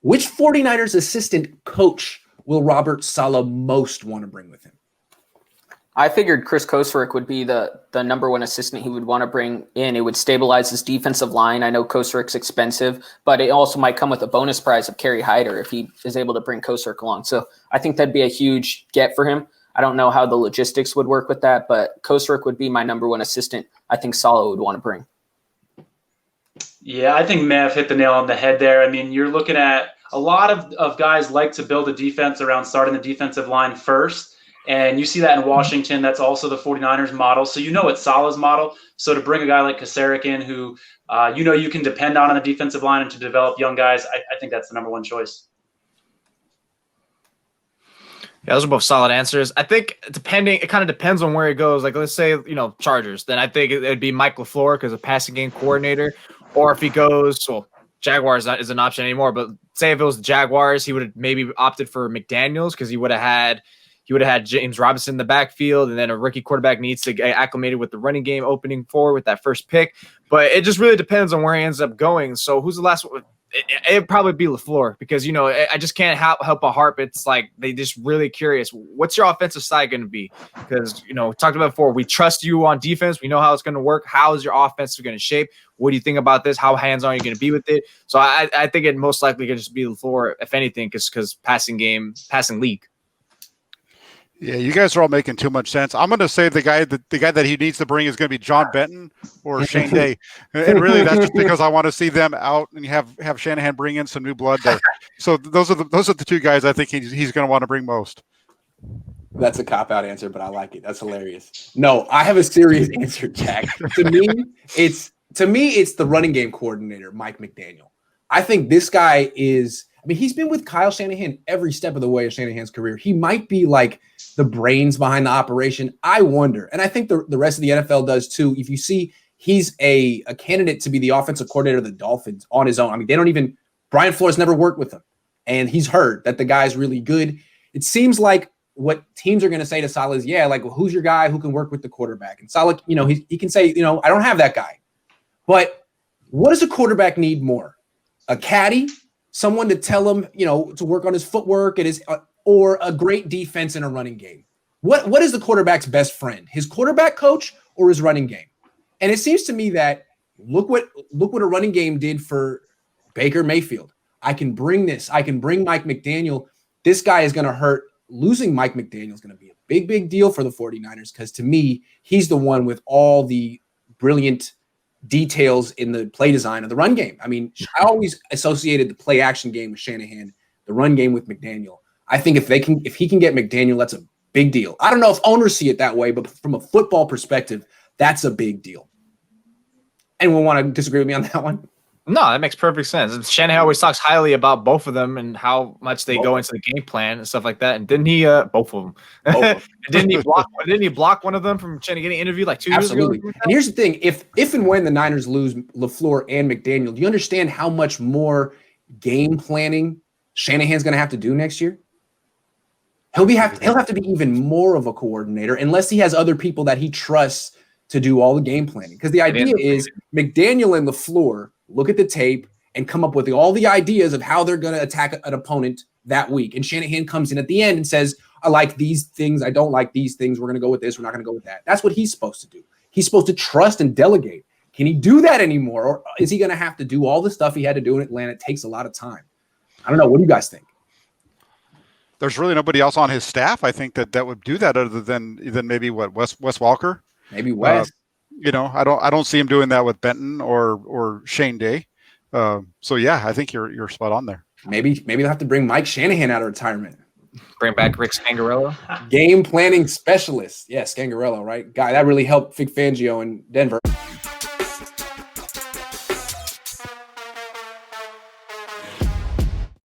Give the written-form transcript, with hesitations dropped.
Which 49ers assistant coach will Robert Saleh most want to bring with him? I figured Chris Koserick would be the number one assistant he would want to bring in. It would stabilize his defensive line. I know Koserick's expensive, but it also might come with a bonus prize of Kerry Hyder if he is able to bring Koserick along. So I think that'd be a huge get for him. I don't know how the logistics would work with that, but Koserick would be my number one assistant I think Saleh would want to bring. Yeah, I think Mav hit the nail on the head there. I mean, you're looking at a lot of guys like to build a defense around starting the defensive line first. And you see that in Washington. That's also the 49ers model. So you know it's Saleh's model. So to bring a guy like Koserick in who you can depend on the defensive line and to develop young guys, I think that's the number one choice. Yeah, those are both solid answers. I think it kind of depends on where it goes. Like, let's say, Chargers. Then I think it'd be Mike LaFleur because a passing game coordinator. Or if he goes, Jaguars is an option anymore. But say if it was the Jaguars, he would have maybe opted for McDaniels because he would have had James Robinson in the backfield, and then a rookie quarterback needs to get acclimated with the running game opening forward with that first pick. But it just really depends on where he ends up going. So who's the last one? It'd probably be LaFleur because, I just can't help but harp. It's like they just really curious. What's your offensive side going to be? Because, we talked about before, we trust you on defense. We know how it's going to work. How is your offense going to shape? What do you think about this? How hands-on are you going to be with it? So I think it most likely could just be LaFleur, if anything, because passing league. Yeah, you guys are all making too much sense. I'm going to say the guy that he needs to bring is going to be John Benton or Shane Day, and really that's just because I want to see them out and have Shanahan bring in some new blood there. So those are the two guys I think he's going to want to bring most. That's a cop-out answer, but I like it. That's hilarious. No, I have a serious answer, Jack. To me, it's the running game coordinator, Mike McDaniel. I think this guy is. I mean, he's been with Kyle Shanahan every step of the way of Shanahan's career. He might be like the brains behind the operation. I wonder. And I think the rest of the NFL does too. If you see he's a candidate to be the offensive coordinator of the Dolphins on his own. I mean, Brian Flores never worked with him. And he's heard that the guy's really good. It seems like what teams are going to say to Saleh is, who's your guy who can work with the quarterback? And Saleh, he can say, I don't have that guy. But what does a quarterback need more? A caddy? Someone to tell him, to work on his footwork and or a great defense in a running game. What is the quarterback's best friend? His quarterback coach or his running game? And it seems to me that look what a running game did for Baker Mayfield. I can bring this. I can bring Mike McDaniel. This guy is going to hurt. Losing Mike McDaniel is going to be a big, big deal for the 49ers because to me, he's the one with all the brilliant details in the play design of the run game. I mean, I always associated the play action game with Shanahan, the run game with McDaniel. I think if he can get McDaniel, that's a big deal. I don't know if owners see it that way, but from a football perspective, that's a big deal. Anyone want to disagree with me on that one? No, that makes perfect sense. Shanahan always talks highly about both of them and how much they go into the game plan and stuff like that. And didn't he both of them? And didn't he block one of them from trying to get an interview like 2 years ago? Absolutely. And here's the thing: if and when the Niners lose LaFleur and McDaniel, do you understand how much more game planning Shanahan's going to have to do next year? He'll have to be even more of a coordinator unless he has other people that he trusts to do all the game planning. Because the idea is McDaniel and LaFleur look at the tape and come up with all the ideas of how they're going to attack an opponent that week. And Shanahan comes in at the end and says, I like these things. I don't like these things. We're going to go with this. We're not going to go with that. That's what he's supposed to do. He's supposed to trust and delegate. Can he do that anymore? Or is he going to have to do all the stuff he had to do in Atlanta? It takes a lot of time. I don't know. What do you guys think? There's really nobody else on his staff, I think, that would do that other than maybe Wes Walker. Maybe Wes. I don't see him doing that with Benton or Shane Day. So yeah, I think you're spot on there. Maybe they'll have to bring Mike Shanahan out of retirement. Bring back Rick Scangarello. Game planning specialist. Yeah, Scangarello, right? Guy that really helped Vic Fangio in Denver.